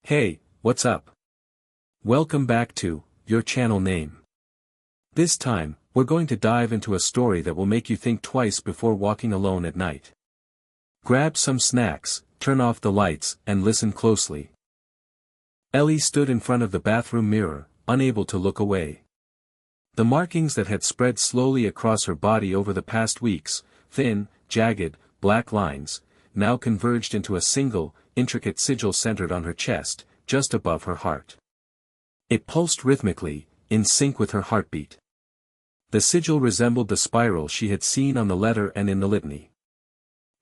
Hey, what's up? Welcome back to your channel name. This time, we're going to dive into a story that will make you think twice before walking alone at night. Grab some snacks, turn off the lights, and listen closely. Ellie stood in front of the bathroom mirror, unable to look away. The markings that had spread slowly across her body over the past weeks, thin, jagged, black lines, now converged into a single, intricate sigil centered on her chest, just above her heart. It pulsed rhythmically, in sync with her heartbeat. The sigil resembled the spiral she had seen on the letter and in the litany.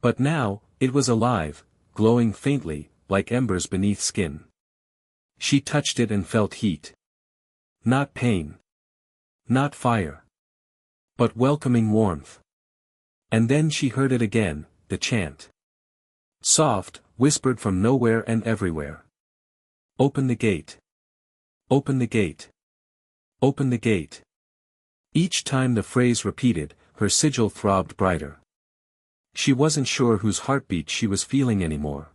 But now, it was alive, glowing faintly, like embers beneath skin. She touched it and felt heat. Not pain. Not fire. But welcoming warmth. And then she heard it again, the chant. Soft, whispered from nowhere and everywhere. Open the gate. Open the gate. Open the gate. Each time the phrase repeated, her sigil throbbed brighter. She wasn't sure whose heartbeat she was feeling anymore.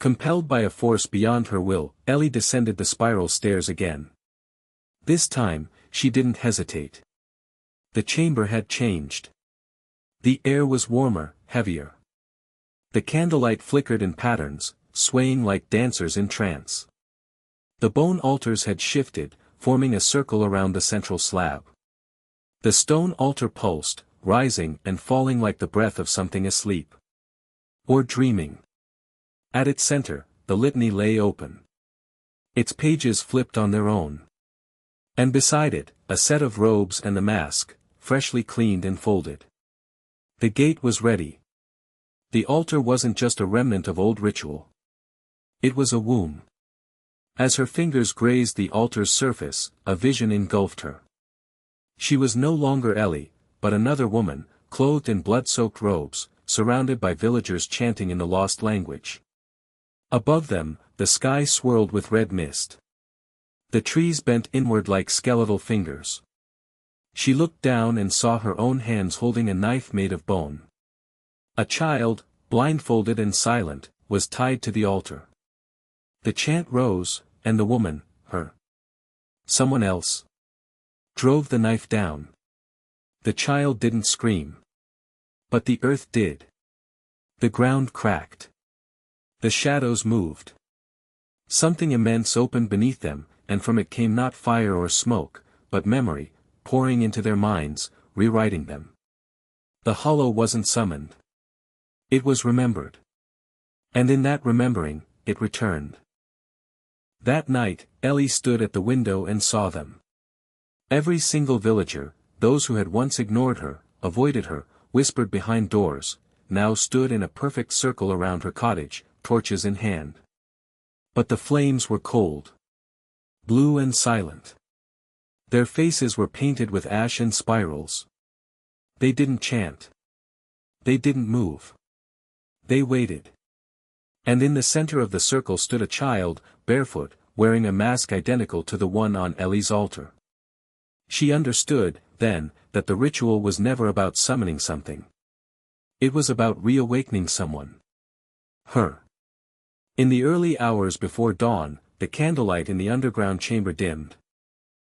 Compelled by a force beyond her will, Ellie descended the spiral stairs again. This time, she didn't hesitate. The chamber had changed. The air was warmer, heavier. The candlelight flickered in patterns, swaying like dancers in trance. The bone altars had shifted, forming a circle around the central slab. The stone altar pulsed, rising and falling like the breath of something asleep. Or dreaming. At its center, the litany lay open. Its pages flipped on their own. And beside it, a set of robes and the mask, freshly cleaned and folded. The gate was ready. The altar wasn't just a remnant of old ritual. It was a womb. As her fingers grazed the altar's surface, a vision engulfed her. She was no longer Ellie, but another woman, clothed in blood-soaked robes, surrounded by villagers chanting in the lost language. Above them, the sky swirled with red mist. The trees bent inward like skeletal fingers. She looked down and saw her own hands holding a knife made of bone. A child, blindfolded and silent, was tied to the altar. The chant rose, and the woman, someone else, drove the knife down. The child didn't scream. But the earth did. The ground cracked. The shadows moved. Something immense opened beneath them, and from it came not fire or smoke, but memory, pouring into their minds, rewriting them. The hollow wasn't summoned. It was remembered. And in that remembering, it returned. That night, Ellie stood at the window and saw them. Every single villager, those who had once ignored her, avoided her, whispered behind doors, now stood in a perfect circle around her cottage, torches in hand. But the flames were cold. Blue and silent. Their faces were painted with ash and spirals. They didn't chant. They didn't move. They waited. And in the center of the circle stood a child, barefoot, wearing a mask identical to the one on Ellie's altar. She understood, then, that the ritual was never about summoning something. It was about reawakening someone. Her. In the early hours before dawn, the candlelight in the underground chamber dimmed.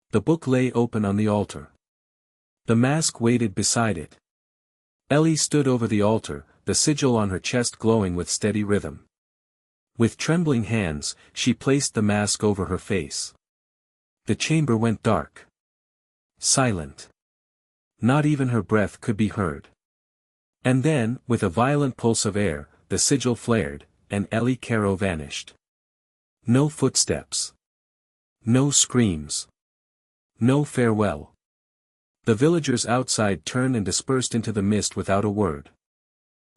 The book lay open on the altar. The mask waited beside it. Ellie stood over the altar, the sigil on her chest glowing with steady rhythm. With trembling hands, she placed the mask over her face. The chamber went dark. Silent. Not even her breath could be heard. And then, with a violent pulse of air, the sigil flared, and Ellie Caro vanished. No footsteps. No screams. No farewell. The villagers outside turned and dispersed into the mist without a word.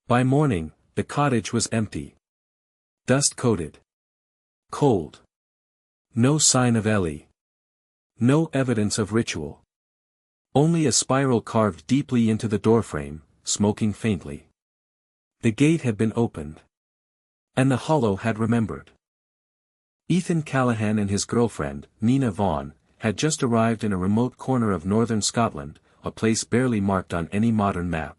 By morning, the cottage was empty. Dust-coated. Cold. No sign of Ellie. No evidence of ritual. Only a spiral carved deeply into the doorframe, smoking faintly. The gate had been opened. And the hollow had remembered. Ethan Callahan and his girlfriend, Nina Vaughan, had just arrived in a remote corner of northern Scotland, a place barely marked on any modern map.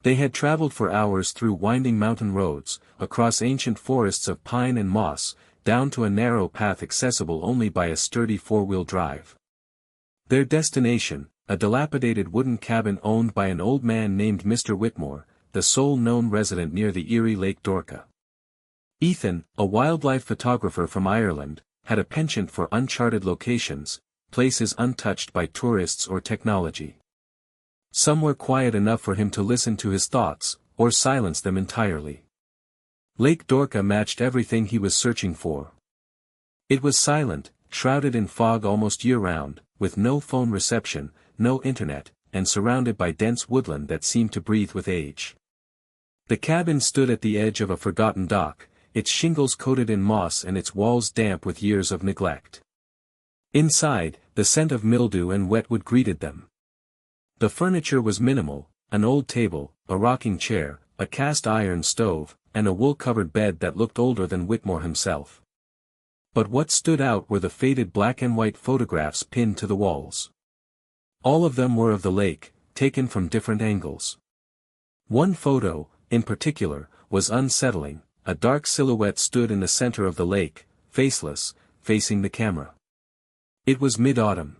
They had traveled for hours through winding mountain roads, across ancient forests of pine and moss, down to a narrow path accessible only by a sturdy four-wheel drive. Their destination, a dilapidated wooden cabin owned by an old man named Mr. Whitmore, the sole known resident near the eerie Lake Dorka. Ethan, a wildlife photographer from Ireland, had a penchant for uncharted locations, places untouched by tourists or technology. Some were quiet enough for him to listen to his thoughts, or silence them entirely. Lake Dorka matched everything he was searching for. It was silent, shrouded in fog almost year-round, with no phone reception, no internet, and surrounded by dense woodland that seemed to breathe with age. The cabin stood at the edge of a forgotten dock, its shingles coated in moss and its walls damp with years of neglect. Inside, the scent of mildew and wetwood greeted them. The furniture was minimal, an old table, a rocking chair, a cast-iron stove, and a wool-covered bed that looked older than Whitmore himself. But what stood out were the faded black-and-white photographs pinned to the walls. All of them were of the lake, taken from different angles. One photo, in particular, was unsettling. A dark silhouette stood in the center of the lake, faceless, facing the camera. It was mid-autumn.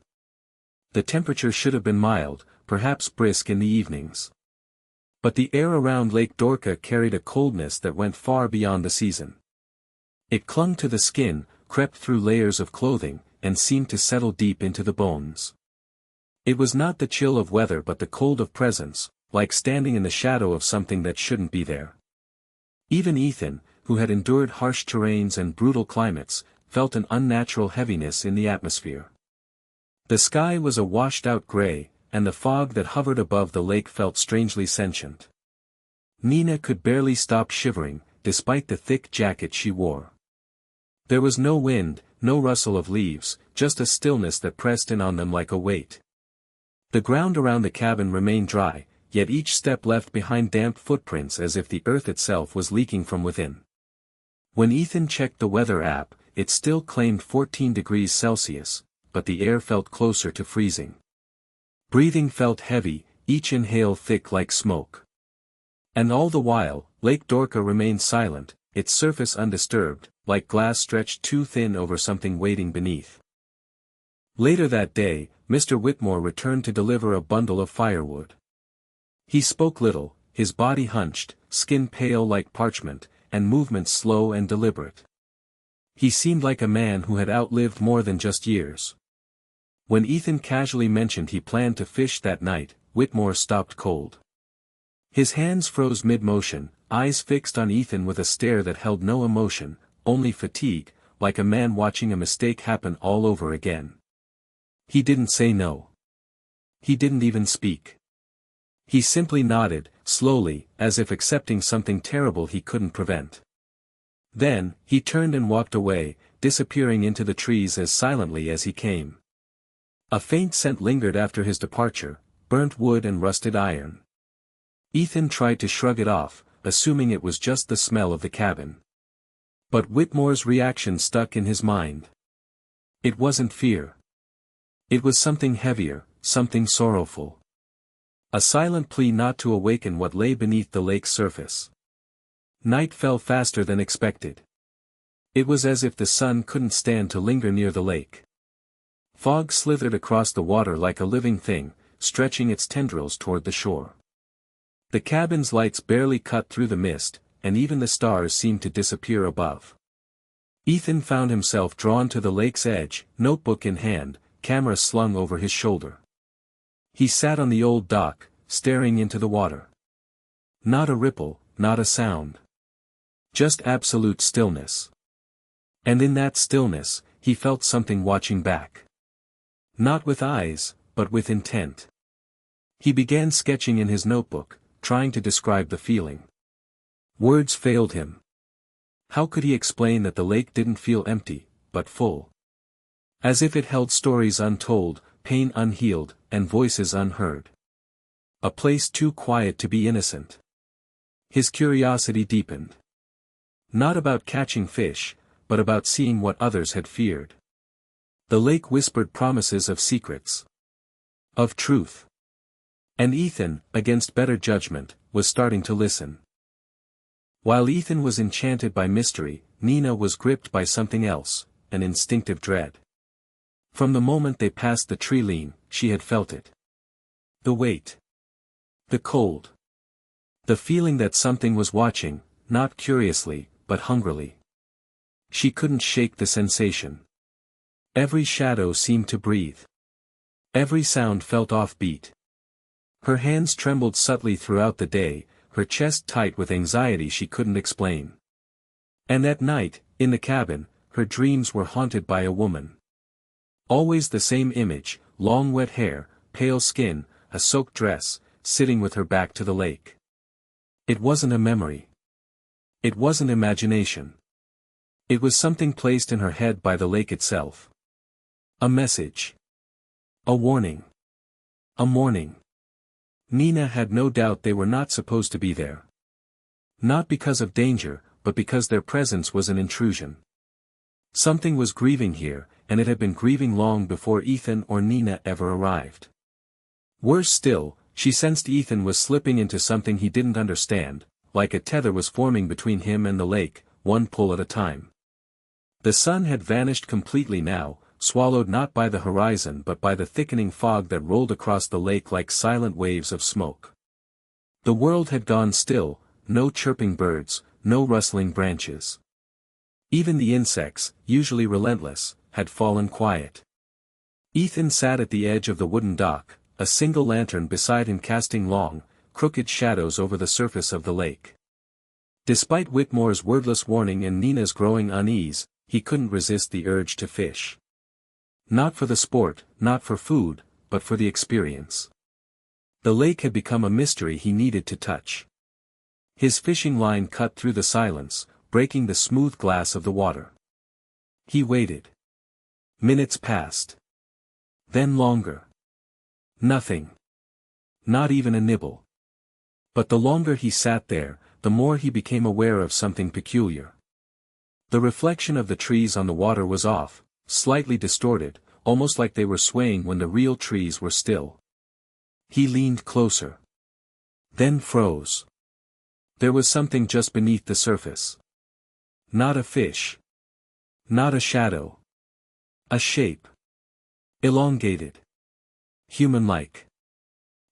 The temperature should have been mild, perhaps brisk in the evenings. But the air around Lake Dorka carried a coldness that went far beyond the season. It clung to the skin, crept through layers of clothing, and seemed to settle deep into the bones. It was not the chill of weather but the cold of presence, like standing in the shadow of something that shouldn't be there. Even Ethan, who had endured harsh terrains and brutal climates, felt an unnatural heaviness in the atmosphere. The sky was a washed-out gray, and the fog that hovered above the lake felt strangely sentient. Nina could barely stop shivering, despite the thick jacket she wore. There was no wind, no rustle of leaves, just a stillness that pressed in on them like a weight. The ground around the cabin remained dry, yet each step left behind damp footprints as if the earth itself was leaking from within. When Ethan checked the weather app, it still claimed 14 degrees Celsius, but the air felt closer to freezing. Breathing felt heavy, each inhale thick like smoke. And all the while, Lake Dorka remained silent, its surface undisturbed, like glass stretched too thin over something waiting beneath. Later that day, Mr. Whitmore returned to deliver a bundle of firewood. He spoke little, his body hunched, skin pale like parchment, and movements slow and deliberate. He seemed like a man who had outlived more than just years. When Ethan casually mentioned he planned to fish that night, Whitmore stopped cold. His hands froze mid-motion, eyes fixed on Ethan with a stare that held no emotion, only fatigue, like a man watching a mistake happen all over again. He didn't say no. He didn't even speak. He simply nodded, slowly, as if accepting something terrible he couldn't prevent. Then, he turned and walked away, disappearing into the trees as silently as he came. A faint scent lingered after his departure, burnt wood and rusted iron. Ethan tried to shrug it off, assuming it was just the smell of the cabin. But Whitmore's reaction stuck in his mind. It wasn't fear. It was something heavier, something sorrowful. A silent plea not to awaken what lay beneath the lake's surface. Night fell faster than expected. It was as if the sun couldn't stand to linger near the lake. Fog slithered across the water like a living thing, stretching its tendrils toward the shore. The cabin's lights barely cut through the mist, and even the stars seemed to disappear above. Ethan found himself drawn to the lake's edge, notebook in hand, camera slung over his shoulder. He sat on the old dock, staring into the water. Not a ripple, not a sound. Just absolute stillness. And in that stillness, he felt something watching back. Not with eyes, but with intent. He began sketching in his notebook, trying to describe the feeling. Words failed him. How could he explain that the lake didn't feel empty, but full? As if it held stories untold, pain unhealed, and voices unheard. A place too quiet to be innocent. His curiosity deepened. Not about catching fish, but about seeing what others had feared. The lake whispered promises of secrets. Of truth. And Ethan, against better judgment, was starting to listen. While Ethan was enchanted by mystery, Nina was gripped by something else, an instinctive dread. From the moment they passed the tree line, she had felt it. The weight. The cold. The feeling that something was watching, not curiously, but hungrily. She couldn't shake the sensation. Every shadow seemed to breathe. Every sound felt offbeat. Her hands trembled subtly throughout the day, her chest tight with anxiety she couldn't explain. And at night, in the cabin, her dreams were haunted by a woman. Always the same image, long wet hair, pale skin, a soaked dress, sitting with her back to the lake. It wasn't a memory. It wasn't imagination. It was something placed in her head by the lake itself. A message. A warning. A warning. Nina had no doubt they were not supposed to be there. Not because of danger, but because their presence was an intrusion. Something was grieving here, and it had been grieving long before Ethan or Nina ever arrived. Worse still, she sensed Ethan was slipping into something he didn't understand, like a tether was forming between him and the lake, one pull at a time. The sun had vanished completely now, swallowed not by the horizon but by the thickening fog that rolled across the lake like silent waves of smoke. The world had gone still, no chirping birds, no rustling branches. Even the insects, usually relentless, had fallen quiet. Ethan sat at the edge of the wooden dock, a single lantern beside him casting long, crooked shadows over the surface of the lake. Despite Whitmore's wordless warning and Nina's growing unease, he couldn't resist the urge to fish. Not for the sport, not for food, but for the experience. The lake had become a mystery he needed to touch. His fishing line cut through the silence, breaking the smooth glass of the water. He waited. Minutes passed. Then longer. Nothing. Not even a nibble. But the longer he sat there, the more he became aware of something peculiar. The reflection of the trees on the water was off, slightly distorted, almost like they were swaying when the real trees were still. He leaned closer. Then froze. There was something just beneath the surface. Not a fish. Not a shadow. A shape. Elongated. Human-like.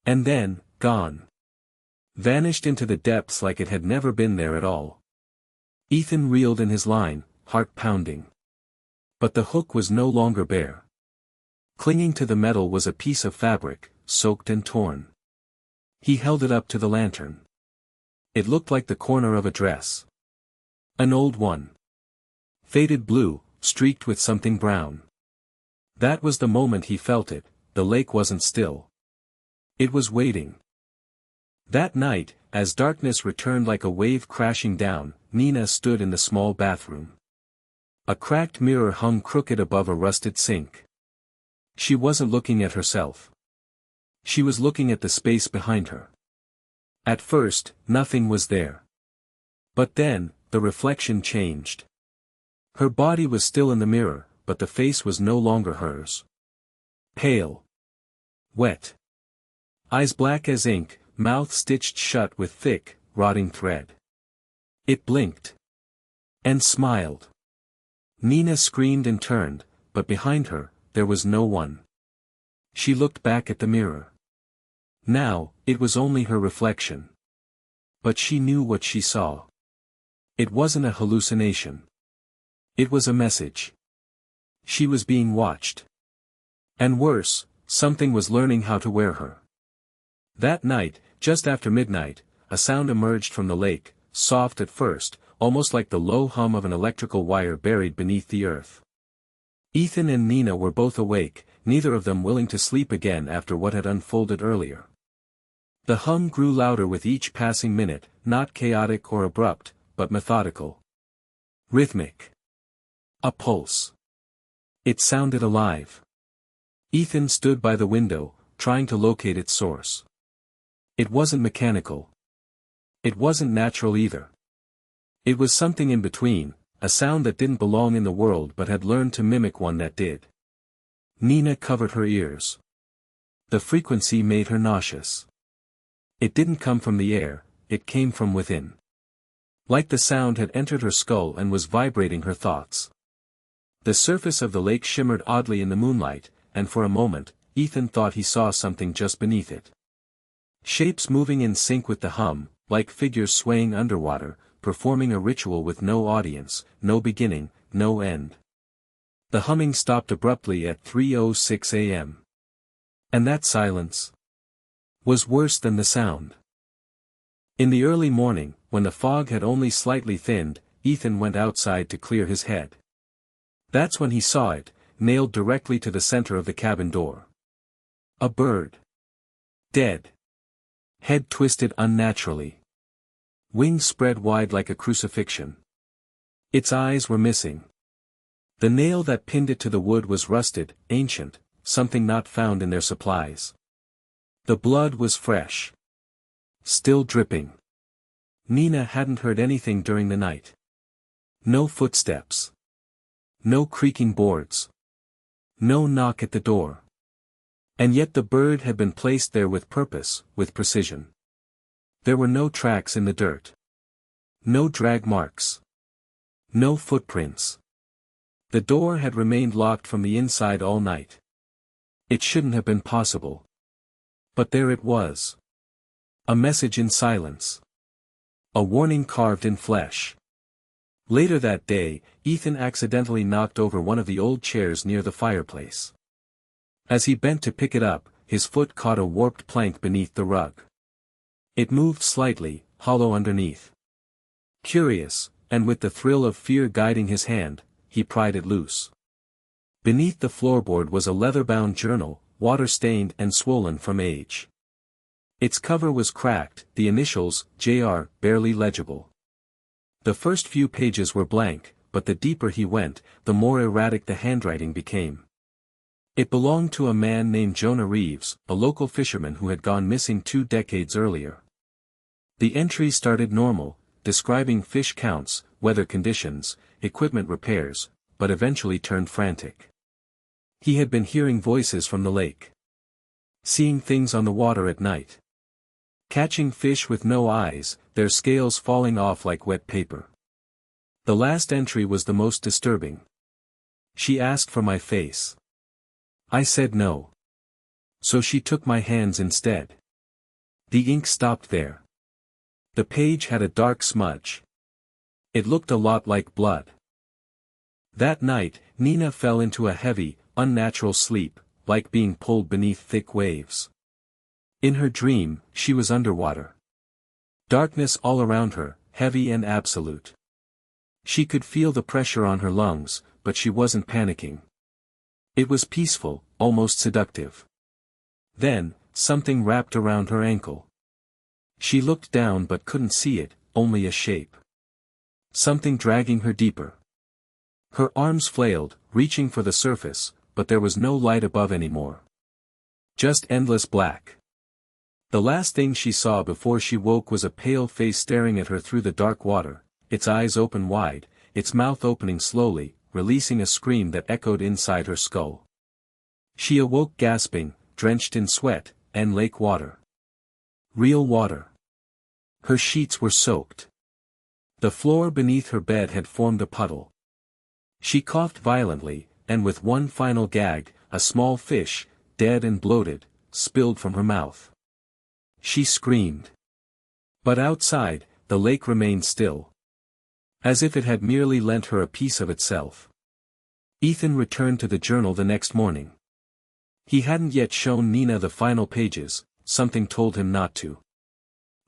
And then, gone. Vanished into the depths like it had never been there at all. Ethan reeled in his line, heart pounding. But the hook was no longer bare. Clinging to the metal was a piece of fabric, soaked and torn. He held it up to the lantern. It looked like the corner of a dress. An old one. Faded blue, streaked with something brown. That was the moment he felt it, the lake wasn't still. It was waiting. That night, as darkness returned like a wave crashing down, Nina stood in the small bathroom. A cracked mirror hung crooked above a rusted sink. She wasn't looking at herself. She was looking at the space behind her. At first, nothing was there. But then, the reflection changed. Her body was still in the mirror, but the face was no longer hers. Pale. Wet. Eyes black as ink, mouth stitched shut with thick, rotting thread. It blinked. And smiled. Nina screamed and turned, but behind her, there was no one. She looked back at the mirror. Now, it was only her reflection. But she knew what she saw. It wasn't a hallucination. It was a message. She was being watched. And worse, something was learning how to wear her. That night, just after midnight, a sound emerged from the lake, soft at first, almost like the low hum of an electrical wire buried beneath the earth. Ethan and Nina were both awake, neither of them willing to sleep again after what had unfolded earlier. The hum grew louder with each passing minute, not chaotic or abrupt, but methodical. Rhythmic. A pulse. It sounded alive. Ethan stood by the window, trying to locate its source. It wasn't mechanical. It wasn't natural either. It was something in between, a sound that didn't belong in the world but had learned to mimic one that did. Nina covered her ears. The frequency made her nauseous. It didn't come from the air, it came from within. Like the sound had entered her skull and was vibrating her thoughts. The surface of the lake shimmered oddly in the moonlight, and for a moment, Ethan thought he saw something just beneath it. Shapes moving in sync with the hum, like figures swaying underwater, performing a ritual with no audience, no beginning, no end. The humming stopped abruptly at 3:06 a.m. And that silence was worse than the sound. In the early morning, when the fog had only slightly thinned, Ethan went outside to clear his head. That's when he saw it, nailed directly to the center of the cabin door. A bird. Dead. Head twisted unnaturally. Wings spread wide like a crucifixion. Its eyes were missing. The nail that pinned it to the wood was rusted, ancient, something not found in their supplies. The blood was fresh. Still dripping. Nina hadn't heard anything during the night. No footsteps. No creaking boards. No knock at the door. And yet the bird had been placed there with purpose, with precision. There were no tracks in the dirt. No drag marks. No footprints. The door had remained locked from the inside all night. It shouldn't have been possible. But there it was. A message in silence. A warning carved in flesh. Later that day, Ethan accidentally knocked over one of the old chairs near the fireplace. As he bent to pick it up, his foot caught a warped plank beneath the rug. It moved slightly, hollow underneath. Curious, and with the thrill of fear guiding his hand, he pried it loose. Beneath the floorboard was a leather-bound journal, water-stained and swollen from age. Its cover was cracked, the initials, Jr., barely legible. The first few pages were blank, but the deeper he went, the more erratic the handwriting became. It belonged to a man named Jonah Reeves, a local fisherman who had gone missing 2 decades earlier. The entry started normal, describing fish counts, weather conditions, equipment repairs, but eventually turned frantic. He had been hearing voices from the lake. Seeing things on the water at night. Catching fish with no eyes, their scales falling off like wet paper. The last entry was the most disturbing. She asked for my face. I said no. So she took my hands instead. The ink stopped there. The page had a dark smudge. It looked a lot like blood. That night, Nina fell into a heavy, unnatural sleep, like being pulled beneath thick waves. In her dream, she was underwater. Darkness all around her, heavy and absolute. She could feel the pressure on her lungs, but she wasn't panicking. It was peaceful, almost seductive. Then, something wrapped around her ankle. She looked down but couldn't see it, only a shape. Something dragging her deeper. Her arms flailed, reaching for the surface, but there was no light above anymore. Just endless black. The last thing she saw before she woke was a pale face staring at her through the dark water, its eyes open wide, its mouth opening slowly, releasing a scream that echoed inside her skull. She awoke gasping, drenched in sweat, and lake water. Real water. Her sheets were soaked. The floor beneath her bed had formed a puddle. She coughed violently, and with one final gag, a small fish, dead and bloated, spilled from her mouth. She screamed. But outside, the lake remained still. As if it had merely lent her a piece of itself. Ethan returned to the journal the next morning. He hadn't yet shown Nina the final pages, something told him not to.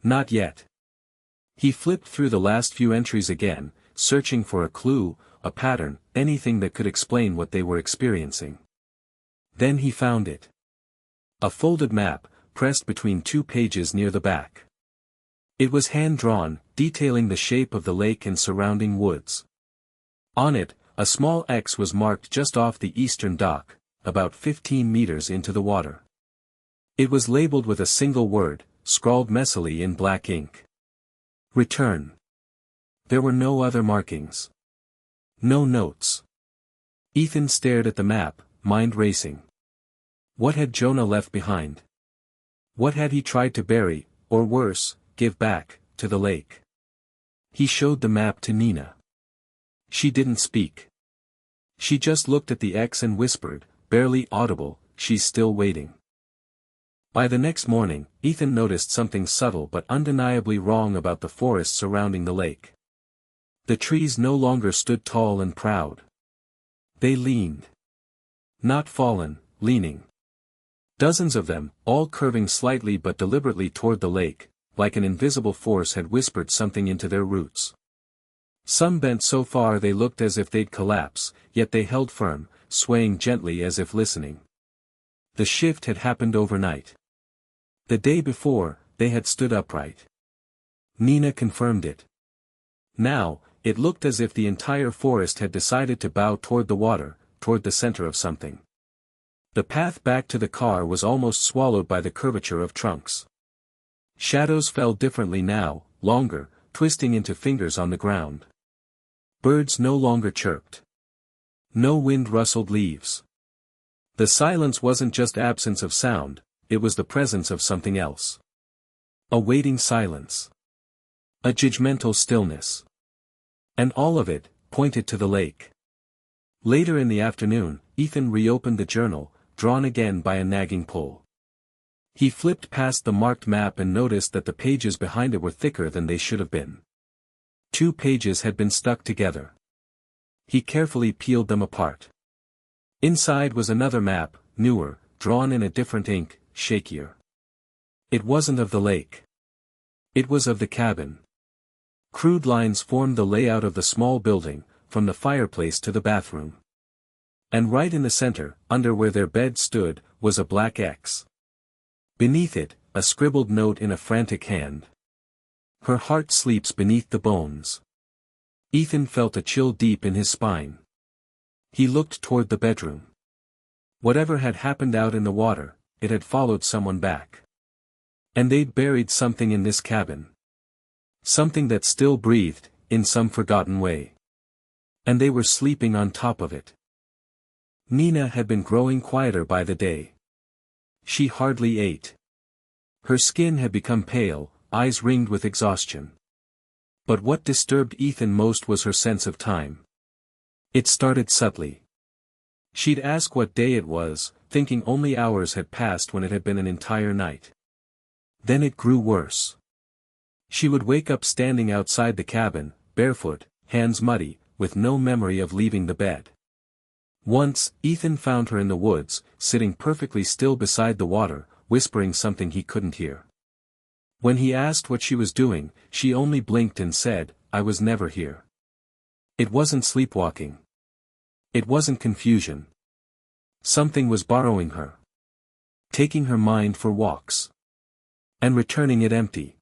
Not yet. He flipped through the last few entries again, searching for a clue, a pattern, anything that could explain what they were experiencing. Then he found it. A folded map, pressed between 2 pages near the back. It was hand-drawn, detailing the shape of the lake and surrounding woods. On it, a small X was marked just off the eastern dock, about 15 meters into the water. It was labeled with a single word, scrawled messily in black ink. Return. There were no other markings. No notes. Ethan stared at the map, mind racing. What had Jonah left behind? What had he tried to bury, or worse, give back, to the lake? He showed the map to Nina. She didn't speak. She just looked at the X and whispered, barely audible, "She's still waiting." By the next morning, Ethan noticed something subtle but undeniably wrong about the forest surrounding the lake. The trees no longer stood tall and proud. They leaned. Not fallen, leaning. Dozens of them, all curving slightly but deliberately toward the lake, like an invisible force had whispered something into their roots. Some bent so far they looked as if they'd collapse, yet they held firm, swaying gently as if listening. The shift had happened overnight. The day before, they had stood upright. Nina confirmed it. Now, it looked as if the entire forest had decided to bow toward the water, toward the center of something. The path back to the car was almost swallowed by the curvature of trunks. Shadows fell differently now, longer, twisting into fingers on the ground. Birds no longer chirped. No wind rustled leaves. The silence wasn't just absence of sound, it was the presence of something else. A waiting silence. A judgmental stillness. And all of it pointed to the lake. Later in the afternoon, Ethan reopened the journal, drawn again by a nagging pull. He flipped past the marked map and noticed that the pages behind it were thicker than they should have been. 2 pages had been stuck together. He carefully peeled them apart. Inside was another map, newer, drawn in a different ink, shakier. It wasn't of the lake. It was of the cabin. Crude lines formed the layout of the small building, from the fireplace to the bathroom. And right in the center, under where their bed stood, was a black X. Beneath it, a scribbled note in a frantic hand. "Her heart sleeps beneath the bones." Ethan felt a chill deep in his spine. He looked toward the bedroom. Whatever had happened out in the water, it had followed someone back. And they'd buried something in this cabin. Something that still breathed, in some forgotten way. And they were sleeping on top of it. Nina had been growing quieter by the day. She hardly ate. Her skin had become pale, eyes ringed with exhaustion. But what disturbed Ethan most was her sense of time. It started subtly. She'd ask what day it was, thinking only hours had passed when it had been an entire night. Then it grew worse. She would wake up standing outside the cabin, barefoot, hands muddy, with no memory of leaving the bed. Once, Ethan found her in the woods, sitting perfectly still beside the water, whispering something he couldn't hear. When he asked what she was doing, she only blinked and said, "I was never here." It wasn't sleepwalking. It wasn't confusion. Something was borrowing her. Taking her mind for walks. And returning it empty.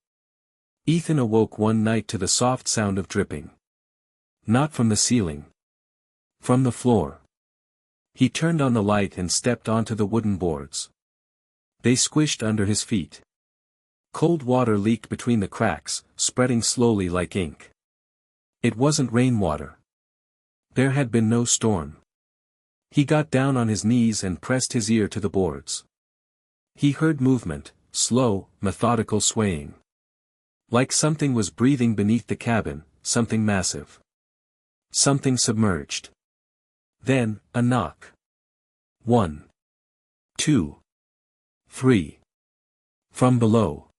Ethan awoke one night to the soft sound of dripping. Not from the ceiling. From the floor. He turned on the light and stepped onto the wooden boards. They squished under his feet. Cold water leaked between the cracks, spreading slowly like ink. It wasn't rainwater. There had been no storm. He got down on his knees and pressed his ear to the boards. He heard movement, slow, methodical swaying. Like something was breathing beneath the cabin, something massive. Something submerged. Then, a knock. 1. 2. 3. From below.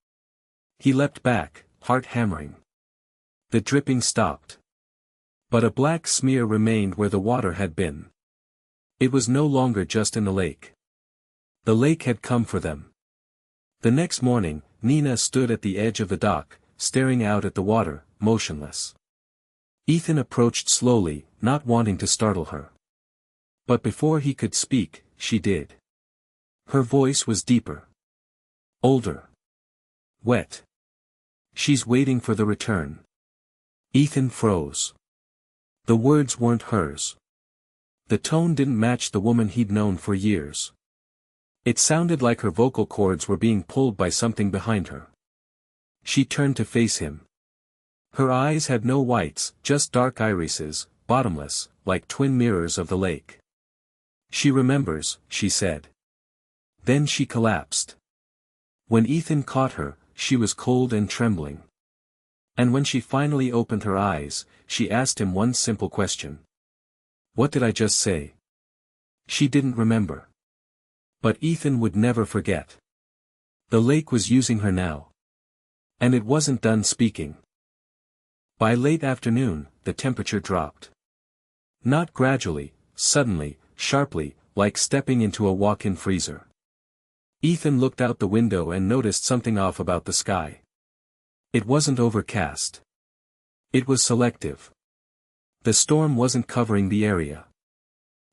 He leapt back, heart hammering. The dripping stopped. But a black smear remained where the water had been. It was no longer just in the lake. The lake had come for them. The next morning, Nina stood at the edge of the dock, staring out at the water, motionless. Ethan approached slowly, not wanting to startle her. But before he could speak, she did. Her voice was deeper. Older. Wet. "She's waiting for the return." Ethan froze. The words weren't hers. The tone didn't match the woman he'd known for years. It sounded like her vocal cords were being pulled by something behind her. She turned to face him. Her eyes had no whites, just dark irises, bottomless, like twin mirrors of the lake. "She remembers," she said. Then she collapsed. When Ethan caught her, she was cold and trembling. And when she finally opened her eyes, she asked him one simple question. What did I just say? She didn't remember. But Ethan would never forget. The lake was using her now. And it wasn't done speaking. By late afternoon, the temperature dropped. Not gradually, suddenly, sharply, like stepping into a walk-in freezer. Ethan looked out the window and noticed something off about the sky. It wasn't overcast. It was selective. The storm wasn't covering the area.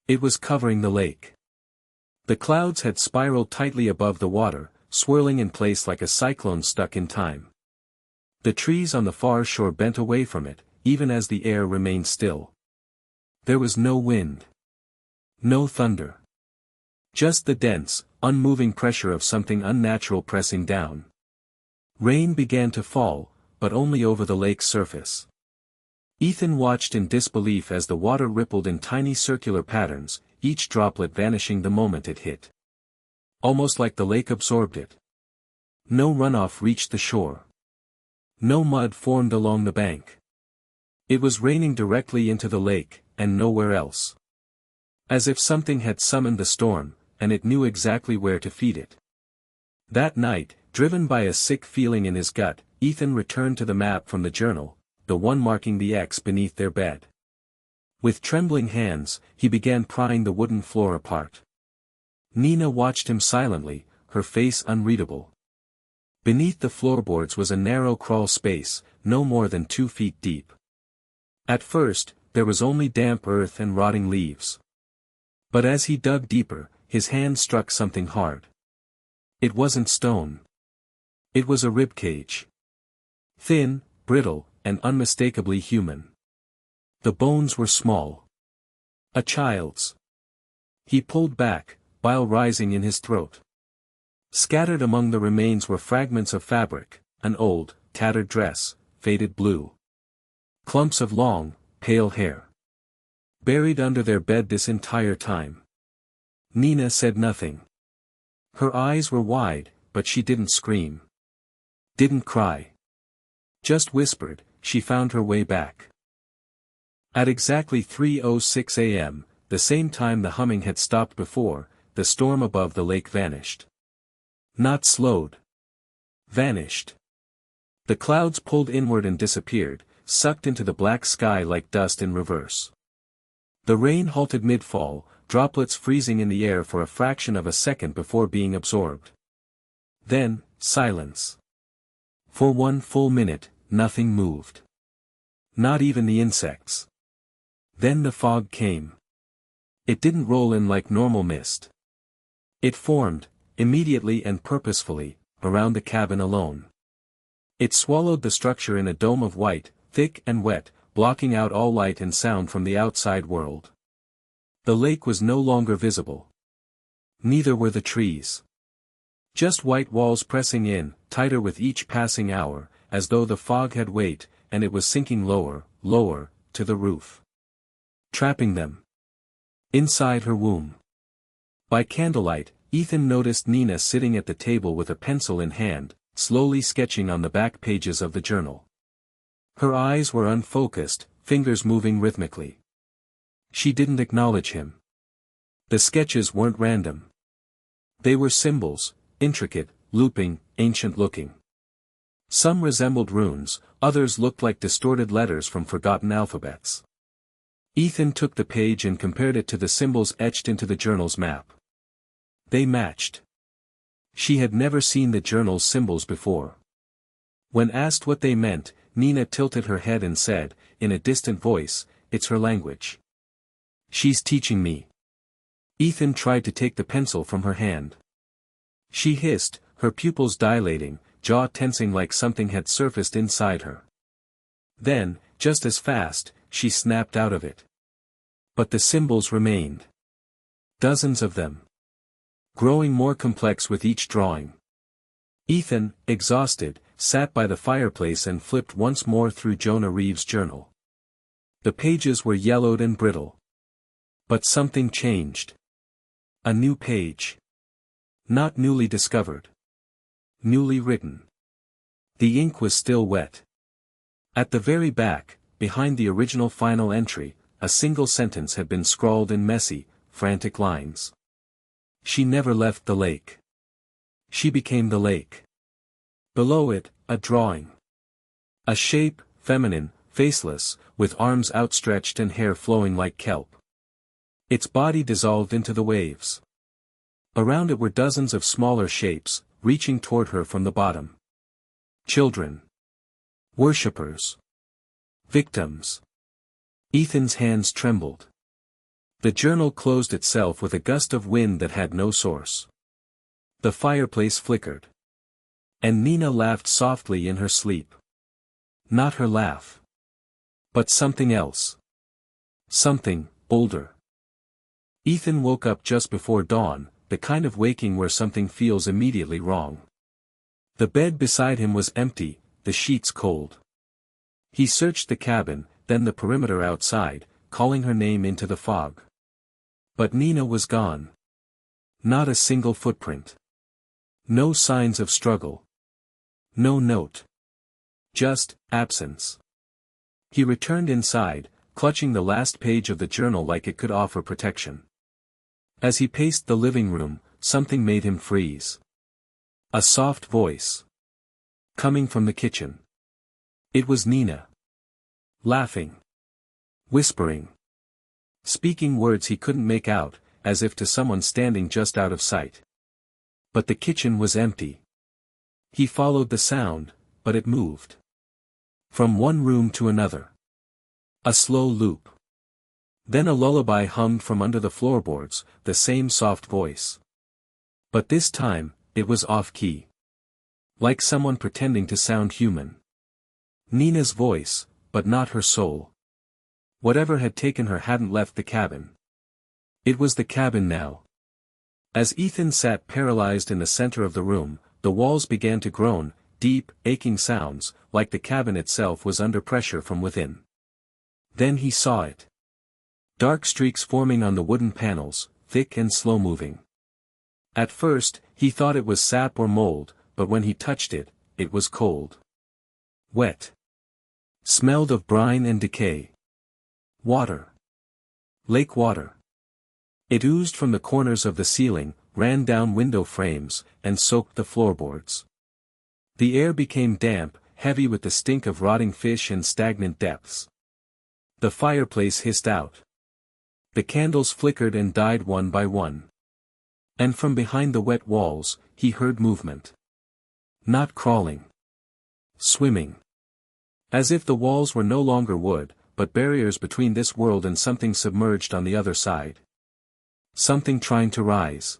It was covering the lake. The clouds had spiraled tightly above the water, swirling in place like a cyclone stuck in time. The trees on the far shore bent away from it, even as the air remained still. There was no wind. No thunder. Just the dense, unmoving pressure of something unnatural pressing down. Rain began to fall, but only over the lake's surface. Ethan watched in disbelief as the water rippled in tiny circular patterns, each droplet vanishing the moment it hit. Almost like the lake absorbed it. No runoff reached the shore. No mud formed along the bank. It was raining directly into the lake, and nowhere else. As if something had summoned the storm, and it knew exactly where to feed it. That night, driven by a sick feeling in his gut, Ethan returned to the map from the journal, the one marking the X beneath their bed. With trembling hands, he began prying the wooden floor apart. Nina watched him silently, her face unreadable. Beneath the floorboards was a narrow crawl space, no more than 2 feet deep. At first, there was only damp earth and rotting leaves. But as he dug deeper, his hand struck something hard. It wasn't stone. It was a ribcage. Thin, brittle, and unmistakably human. The bones were small. A child's. He pulled back, bile rising in his throat. Scattered among the remains were fragments of fabric, an old, tattered dress, faded blue. Clumps of long, pale hair. Buried under their bed this entire time. Nina said nothing. Her eyes were wide, but she didn't scream. Didn't cry. Just whispered. She found her way back. At exactly 3:06 a.m., the same time the humming had stopped before, the storm above the lake vanished. Not slowed. Vanished. The clouds pulled inward and disappeared, sucked into the black sky like dust in reverse. The rain halted mid-fall, droplets freezing in the air for a fraction of a second before being absorbed. Then, silence. For 1 full minute, nothing moved. Not even the insects. Then the fog came. It didn't roll in like normal mist. It formed, immediately and purposefully, around the cabin alone. It swallowed the structure in a dome of white, thick and wet, blocking out all light and sound from the outside world. The lake was no longer visible. Neither were the trees. Just white walls pressing in, tighter with each passing hour, as though the fog had weight, and it was sinking lower, lower, to the roof. Trapping them. Inside her womb. By candlelight, Ethan noticed Nina sitting at the table with a pencil in hand, slowly sketching on the back pages of the journal. Her eyes were unfocused, fingers moving rhythmically. She didn't acknowledge him. The sketches weren't random. They were symbols, intricate, looping, ancient-looking. Some resembled runes, others looked like distorted letters from forgotten alphabets. Ethan took the page and compared it to the symbols etched into the journal's map. They matched. She had never seen the journal's symbols before. When asked what they meant, Nina tilted her head and said, in a distant voice, "It's her language. She's teaching me." Ethan tried to take the pencil from her hand. She hissed, her pupils dilating, jaw tensing like something had surfaced inside her. Then, just as fast, she snapped out of it. But the symbols remained. Dozens of them. Growing more complex with each drawing. Ethan, exhausted, sat by the fireplace and flipped once more through Jonah Reeves' journal. The pages were yellowed and brittle. But something changed. A new page. Not newly discovered. Newly written. The ink was still wet. At the very back, behind the original final entry, a single sentence had been scrawled in messy, frantic lines. She never left the lake. She became the lake. Below it, a drawing. A shape, feminine, faceless, with arms outstretched and hair flowing like kelp. Its body dissolved into the waves. Around it were dozens of smaller shapes, reaching toward her from the bottom. Children. Worshippers. Victims. Ethan's hands trembled. The journal closed itself with a gust of wind that had no source. The fireplace flickered. And Nina laughed softly in her sleep. Not her laugh. But something else. Something older. Ethan woke up just before dawn, the kind of waking where something feels immediately wrong. The bed beside him was empty, the sheets cold. He searched the cabin, then the perimeter outside, calling her name into the fog. But Nina was gone. Not a single footprint. No signs of struggle. No note. Just absence. He returned inside, clutching the last page of the journal like it could offer protection. As he paced the living room, something made him freeze. A soft voice. Coming from the kitchen. It was Nina. Laughing. Whispering. Speaking words he couldn't make out, as if to someone standing just out of sight. But the kitchen was empty. He followed the sound, but it moved. From one room to another. A slow loop. Then a lullaby hummed from under the floorboards, the same soft voice. But this time, it was off-key. Like someone pretending to sound human. Nina's voice, but not her soul. Whatever had taken her hadn't left the cabin. It was the cabin now. As Ethan sat paralyzed in the center of the room, the walls began to groan, deep, aching sounds, like the cabin itself was under pressure from within. Then he saw it. Dark streaks forming on the wooden panels, thick and slow-moving. At first, he thought it was sap or mold, but when he touched it, it was cold. Wet. Smelled of brine and decay. Water. Lake water. It oozed from the corners of the ceiling, ran down window frames, and soaked the floorboards. The air became damp, heavy with the stink of rotting fish and stagnant depths. The fireplace hissed out. The candles flickered and died one by one. And from behind the wet walls, he heard movement. Not crawling. Swimming. As if the walls were no longer wood, but barriers between this world and something submerged on the other side. Something trying to rise.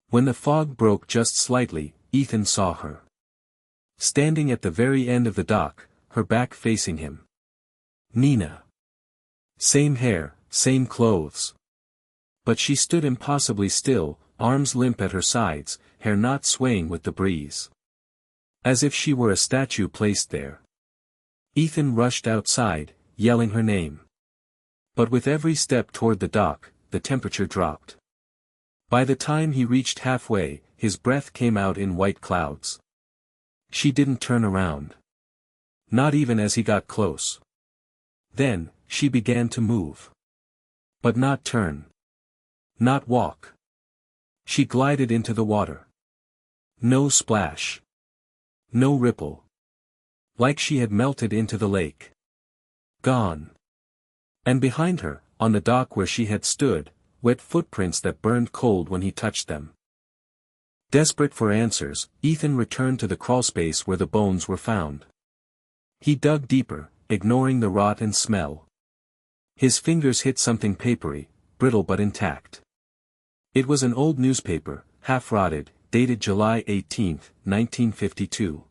When the fog broke just slightly, Ethan saw her. Standing at the very end of the dock, her back facing him. Nina. Same hair, same clothes. But she stood impossibly still, arms limp at her sides, hair not swaying with the breeze. As if she were a statue placed there. Ethan rushed outside, yelling her name. But with every step toward the dock, the temperature dropped. By the time he reached halfway, his breath came out in white clouds. She didn't turn around. Not even as he got close. Then, she began to move. But not turn. Not walk. She glided into the water. No splash. No ripple. Like she had melted into the lake. Gone. And behind her, on the dock where she had stood, wet footprints that burned cold when he touched them. Desperate for answers, Ethan returned to the crawlspace where the bones were found. He dug deeper, ignoring the rot and smell. His fingers hit something papery, brittle but intact. It was an old newspaper, half-rotted, dated July 18, 1952.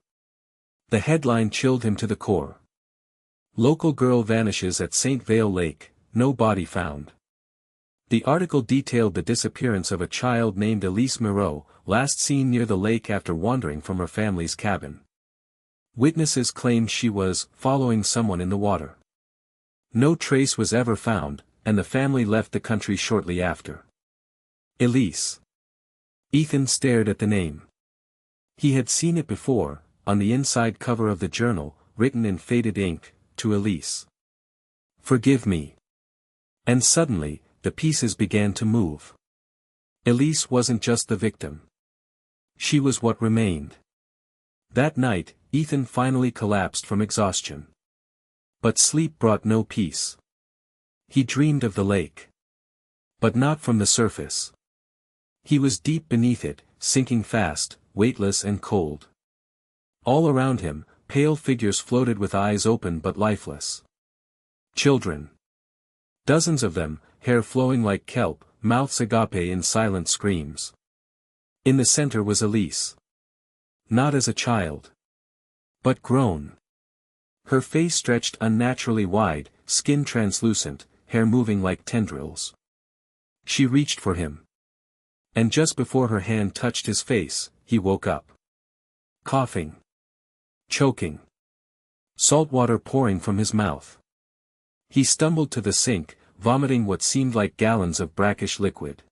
The headline chilled him to the core. Local girl vanishes at St. Vale Lake, no body found. The article detailed the disappearance of a child named Elise Moreau, last seen near the lake after wandering from her family's cabin. Witnesses claimed she was following someone in the water. No trace was ever found, and the family left the country shortly after. Elise. Ethan stared at the name. He had seen it before, on the inside cover of the journal, written in faded ink, to Elise. "Forgive me." And suddenly, the pieces began to move. Elise wasn't just the victim. She was what remained. That night, Ethan finally collapsed from exhaustion. But sleep brought no peace. He dreamed of the lake. But not from the surface. He was deep beneath it, sinking fast, weightless and cold. All around him, pale figures floated with eyes open but lifeless. Children. Dozens of them, hair flowing like kelp, mouths agape in silent screams. In the center was Elise. Not as a child. But grown. Her face stretched unnaturally wide, skin translucent, hair moving like tendrils. She reached for him. And just before her hand touched his face, he woke up. Coughing. Choking. Salt water pouring from his mouth. He stumbled to the sink, vomiting what seemed like gallons of brackish liquid.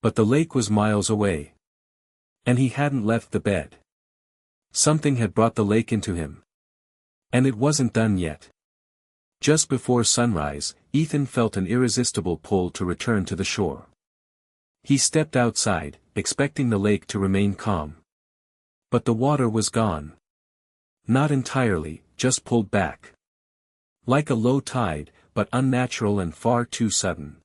But the lake was miles away. And he hadn't left the bed. Something had brought the lake into him. And it wasn't done yet. Just before sunrise, Ethan felt an irresistible pull to return to the shore. He stepped outside, expecting the lake to remain calm. But the water was gone. Not entirely, just pulled back. Like a low tide, but unnatural and far too sudden.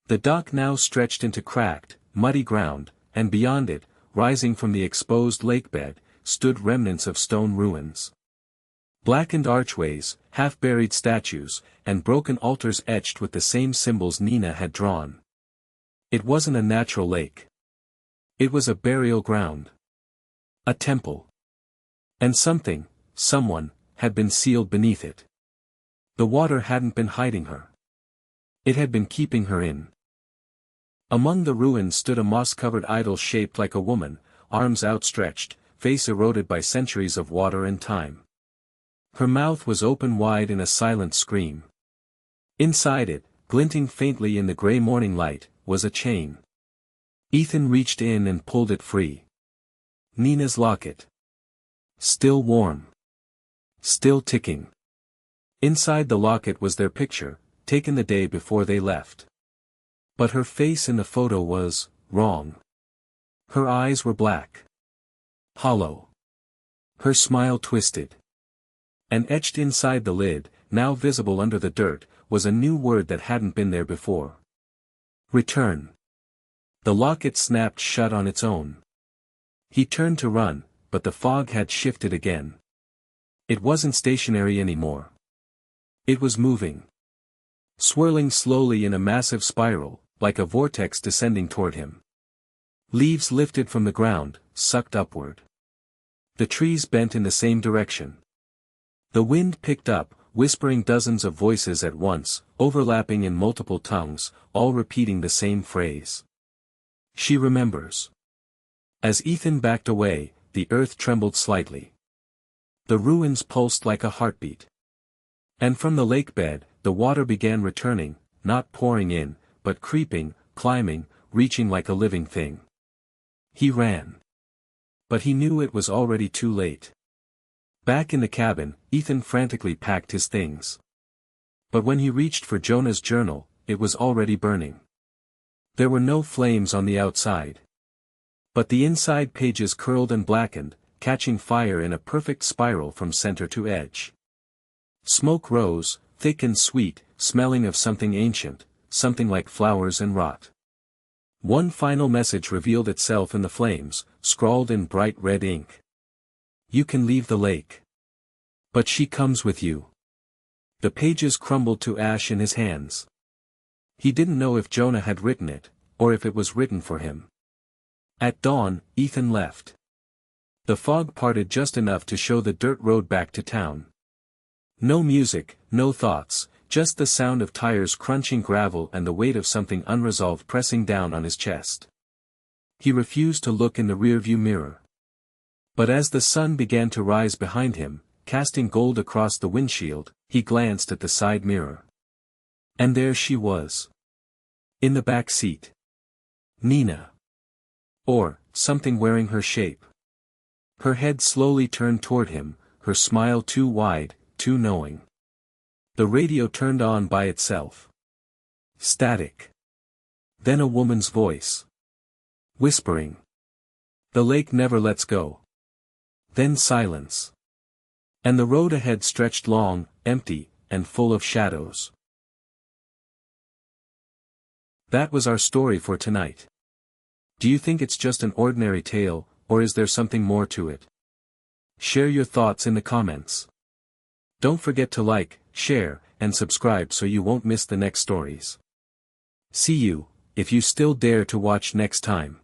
The dock now stretched into cracked, muddy ground, and beyond it, rising from the exposed lakebed, stood remnants of stone ruins. Blackened archways, half-buried statues, and broken altars etched with the same symbols Nina had drawn. It wasn't a natural lake. It was a burial ground. A temple. And someone, had been sealed beneath it. The water hadn't been hiding her. It had been keeping her in. Among the ruins stood a moss-covered idol shaped like a woman, arms outstretched, face eroded by centuries of water and time. Her mouth was open wide in a silent scream. Inside it, glinting faintly in the gray morning light, was a chain. Ethan reached in and pulled it free. Nina's locket. Still warm. Still ticking. Inside the locket was their picture, taken the day before they left. But her face in the photo was wrong. Her eyes were black. Hollow. Her smile twisted. And etched inside the lid, now visible under the dirt, was a new word that hadn't been there before. Return. The locket snapped shut on its own. He turned to run, but the fog had shifted again. It wasn't stationary anymore. It was moving. Swirling slowly in a massive spiral, like a vortex descending toward him. Leaves lifted from the ground, sucked upward. The trees bent in the same direction. The wind picked up, whispering dozens of voices at once, overlapping in multiple tongues, all repeating the same phrase. She remembers. As Ethan backed away, the earth trembled slightly. The ruins pulsed like a heartbeat. And from the lakebed, the water began returning, not pouring in, but creeping, climbing, reaching like a living thing. He ran. But he knew it was already too late. Back in the cabin, Ethan frantically packed his things. But when he reached for Jonah's journal, it was already burning. There were no flames on the outside. But the inside pages curled and blackened, catching fire in a perfect spiral from center to edge. Smoke rose, thick and sweet, smelling of something ancient, something like flowers and rot. One final message revealed itself in the flames, scrawled in bright red ink. You can leave the lake. But she comes with you. The pages crumbled to ash in his hands. He didn't know if Jonah had written it, or if it was written for him. At dawn, Ethan left. The fog parted just enough to show the dirt road back to town. No music, no thoughts, just the sound of tires crunching gravel and the weight of something unresolved pressing down on his chest. He refused to look in the rearview mirror. But as the sun began to rise behind him, casting gold across the windshield, he glanced at the side mirror. And there she was. In the back seat. Nina. Or, something wearing her shape. Her head slowly turned toward him, her smile too wide, too knowing. The radio turned on by itself. Static. Then a woman's voice. Whispering. The lake never lets go. Then silence. And the road ahead stretched long, empty, and full of shadows. That was our story for tonight. Do you think it's just an ordinary tale, or is there something more to it? Share your thoughts in the comments. Don't forget to like, share, and subscribe so you won't miss the next stories. See you, if you still dare to watch next time.